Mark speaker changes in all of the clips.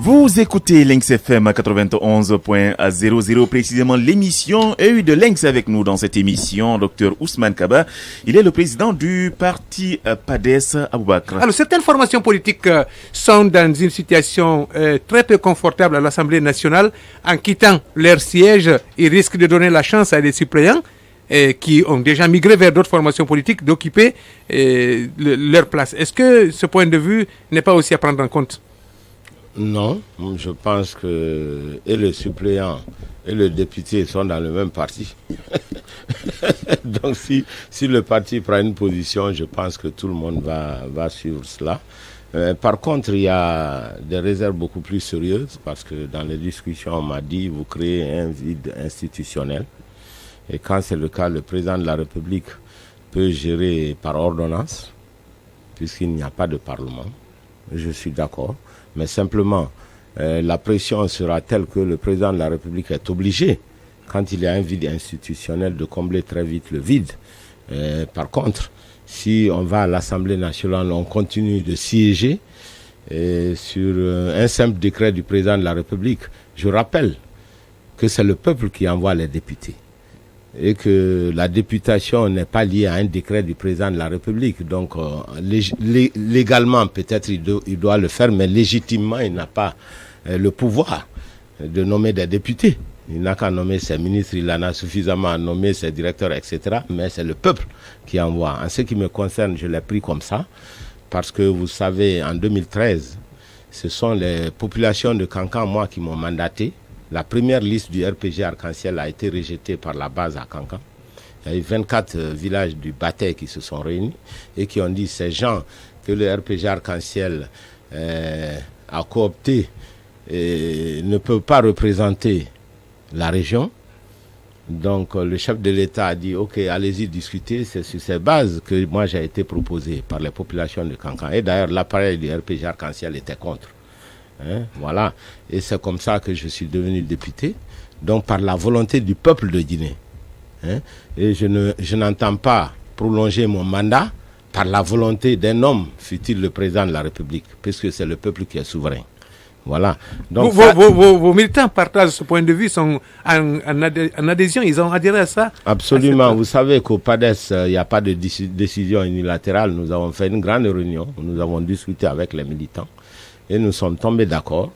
Speaker 1: Vous écoutez Lynx FM 91.00, précisément l'émission EU de Lynx. Avec nous dans cette émission, Dr Ousmane Kaba. Il est le président du parti PADES Aboubakra.
Speaker 2: Alors, certaines formations politiques sont dans une situation très peu confortable à l'Assemblée nationale. En quittant leur siège, ils risquent de donner la chance à des suppléants qui ont déjà migré vers d'autres formations politiques d'occuper leur place. Est-ce que ce point de vue n'est pas aussi à prendre en compte?
Speaker 3: Non, je pense que et le suppléant et le député sont dans le même parti. Donc si le parti prend une position, je pense que tout le monde va suivre cela. Par contre, il y a des réserves beaucoup plus sérieuses parce que dans les discussions, on m'a dit vous créez un vide institutionnel. Et quand c'est le cas, le président de la République peut gérer par ordonnance, puisqu'il n'y a pas de Parlement. Je suis d'accord. Mais simplement, la pression sera telle que le président de la République est obligé, quand il y a un vide institutionnel, de combler très vite le vide. Par contre, si on va à l'Assemblée nationale, on continue de siéger sur un simple décret du président de la République. Je rappelle que c'est le peuple qui envoie les députés et que la députation n'est pas liée à un décret du président de la République. Donc, légalement, peut-être il doit le faire, mais légitimement, il n'a pas le pouvoir de nommer des députés. Il n'a qu'à nommer ses ministres, il en a suffisamment à nommer ses directeurs, etc. Mais c'est le peuple qui envoie. En ce qui me concerne, je l'ai pris comme ça, parce que vous savez, en 2013, ce sont les populations de Kankan, moi, qui m'ont mandaté. La première liste du RPG Arc-en-Ciel a été rejetée par la base à Kankan. Il y a eu 24 villages du Baté qui se sont réunis et qui ont dit ces gens que le RPG Arc-en-Ciel a coopté ne peuvent pas représenter la région. Donc le chef de l'État a dit ok, allez-y discuter. C'est sur ces bases que moi j'ai été proposé par les populations de Kankan. Et d'ailleurs l'appareil du RPG Arc-en-Ciel était contre. Voilà, et c'est comme ça que je suis devenu député, donc par la volonté du peuple de Guinée. Et je n'entends pas prolonger mon mandat par la volonté d'un homme, fut-il le président de la République, puisque c'est le peuple qui est souverain. Voilà. Donc
Speaker 2: vos militants partagent ce point de vue, sont en adhésion, ils ont adhéré à ça?
Speaker 3: Absolument. Vous savez qu'au PADES, il n'y a pas de décision unilatérale. Nous avons fait une grande réunion, nous avons discuté avec les militants. Et nous sommes tombés d'accord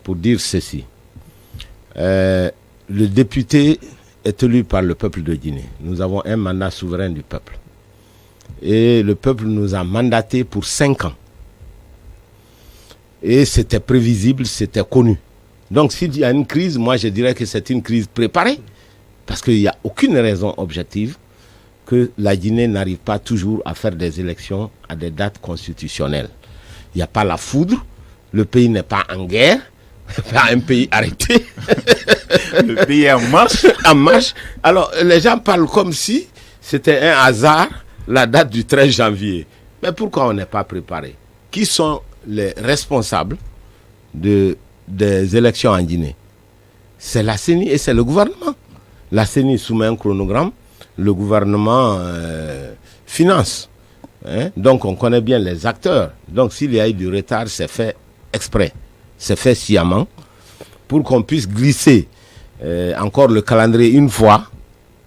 Speaker 3: pour dire ceci. Le député est élu par le peuple de Guinée. Nous avons un mandat souverain du peuple. Et le peuple nous a mandatés pour 5 ans. Et c'était prévisible, c'était connu. Donc s'il y a une crise, moi je dirais que c'est une crise préparée. Parce qu'il n'y a aucune raison objective que la Guinée n'arrive pas toujours à faire des élections à des dates constitutionnelles. Il n'y a pas la foudre. Le pays n'est pas en guerre, pas un pays arrêté.
Speaker 1: Le pays est en marche.
Speaker 3: En marche. Alors, les gens parlent comme si c'était un hasard, la date du 13 janvier. Mais pourquoi on n'est pas préparé? Qui sont les responsables des élections en Guinée? C'est la CENI et c'est le gouvernement. La CENI soumet un chronogramme, le gouvernement finance. Donc, on connaît bien les acteurs. Donc, s'il y a eu du retard, c'est fait exprès, c'est fait sciemment pour qu'on puisse glisser encore le calendrier une fois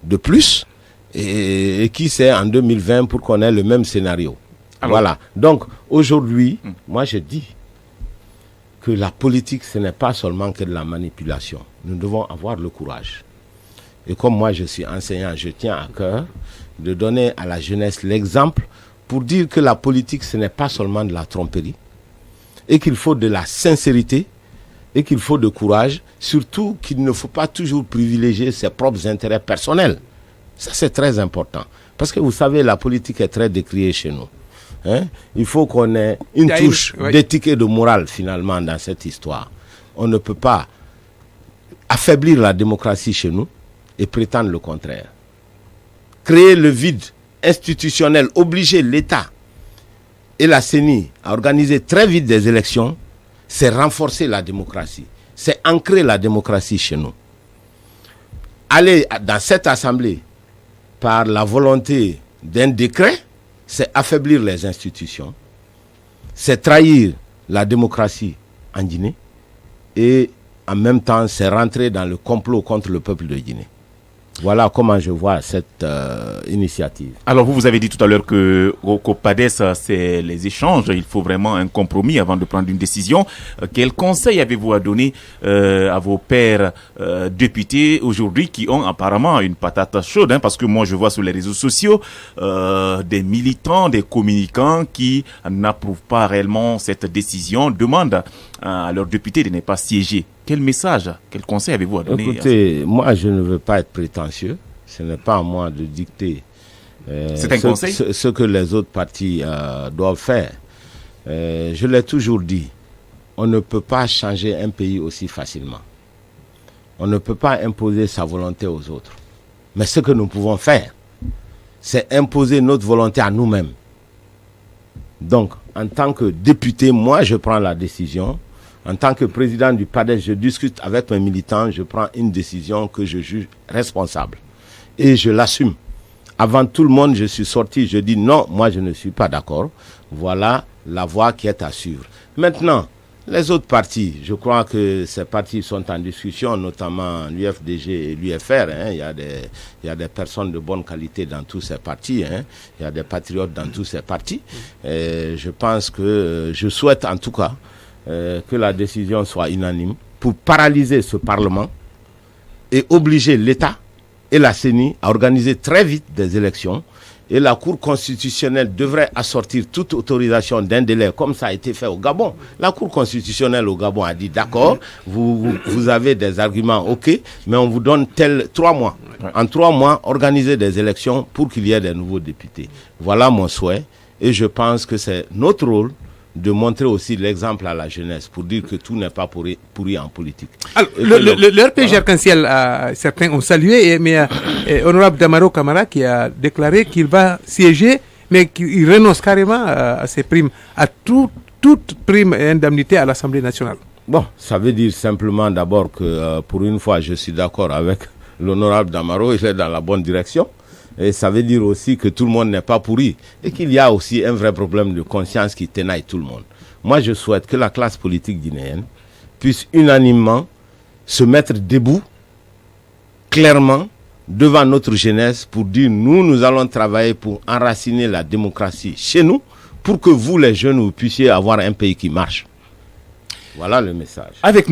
Speaker 3: de plus et qui sait en 2020 pour qu'on ait le même scénario. Alors, voilà. Donc aujourd'hui, moi je dis que la politique ce n'est pas seulement que de la manipulation. Nous devons avoir le courage. Et comme moi je suis enseignant, je tiens à cœur de donner à la jeunesse l'exemple pour dire que la politique ce n'est pas seulement de la tromperie, et qu'il faut de la sincérité, et qu'il faut de courage, surtout qu'il ne faut pas toujours privilégier ses propres intérêts personnels. Ça, c'est très important. Parce que vous savez, la politique est très décriée chez nous. Il faut qu'on ait une touche d'éthique et de morale, finalement, dans cette histoire. On ne peut pas affaiblir la démocratie chez nous et prétendre le contraire. Créer le vide institutionnel, obliger l'État et la CENI à organiser très vite des élections, c'est renforcer la démocratie. C'est ancrer la démocratie chez nous. Aller dans cette assemblée par la volonté d'un décret, c'est affaiblir les institutions, c'est trahir la démocratie en Guinée et en même temps, c'est rentrer dans le complot contre le peuple de Guinée. Voilà comment je vois cette initiative.
Speaker 1: Alors, vous avez dit tout à l'heure qu'au PADES, c'est les échanges. Il faut vraiment un compromis avant de prendre une décision. Quel conseil avez-vous à donner à vos pairs députés aujourd'hui qui ont apparemment une patate chaude, parce que moi, je vois sur les réseaux sociaux des militants, des communicants qui n'approuvent pas réellement cette décision, demandent à leurs députés de ne pas siéger. Quel message, quel conseil avez-vous à donner?
Speaker 3: Écoutez, moi je ne veux pas être prétentieux. Ce n'est pas à moi de dicter ce que les autres partis doivent faire. Je l'ai toujours dit, on ne peut pas changer un pays aussi facilement. On ne peut pas imposer sa volonté aux autres. Mais ce que nous pouvons faire, c'est imposer notre volonté à nous-mêmes. Donc, en tant que député, moi je prends la décision. En tant que président du PADES, je discute avec mes militants, je prends une décision que je juge responsable. Et je l'assume. Avant tout le monde, je suis sorti, je dis non, moi je ne suis pas d'accord. Voilà la voie qui est à suivre. Maintenant, les autres partis, je crois que ces partis sont en discussion, notamment l'UFDG et l'UFR. Il y a des personnes de bonne qualité dans tous ces partis. Il y a des patriotes dans tous ces partis. Et je pense que je souhaite en tout cas que la décision soit unanime pour paralyser ce Parlement et obliger l'État et la CENI à organiser très vite des élections. Et la Cour constitutionnelle devrait assortir toute autorisation d'un délai, comme ça a été fait au Gabon. La Cour constitutionnelle au Gabon a dit d'accord, vous avez des arguments, ok, mais on vous donne 3 mois. En 3 mois, organiser des élections pour qu'il y ait des nouveaux députés. Voilà mon souhait. Et je pense que c'est notre rôle de montrer aussi l'exemple à la jeunesse pour dire que tout n'est pas pourri en politique.
Speaker 2: Alors, le RPG arc-en-ciel, certains ont salué, mais honorable Damaro Camara qui a déclaré qu'il va siéger, mais qu'il renonce carrément à ses primes, à toute prime et indemnité à l'Assemblée nationale.
Speaker 3: Bon, ça veut dire simplement d'abord que pour une fois, je suis d'accord avec l'honorable Damaro, il est dans la bonne direction. Et ça veut dire aussi que tout le monde n'est pas pourri et qu'il y a aussi un vrai problème de conscience qui tenaille tout le monde. Moi, je souhaite que la classe politique guinéenne puisse unanimement se mettre debout, clairement, devant notre jeunesse pour dire nous allons travailler pour enraciner la démocratie chez nous pour que vous, les jeunes, vous puissiez avoir un pays qui marche. Voilà le message.
Speaker 1: Avec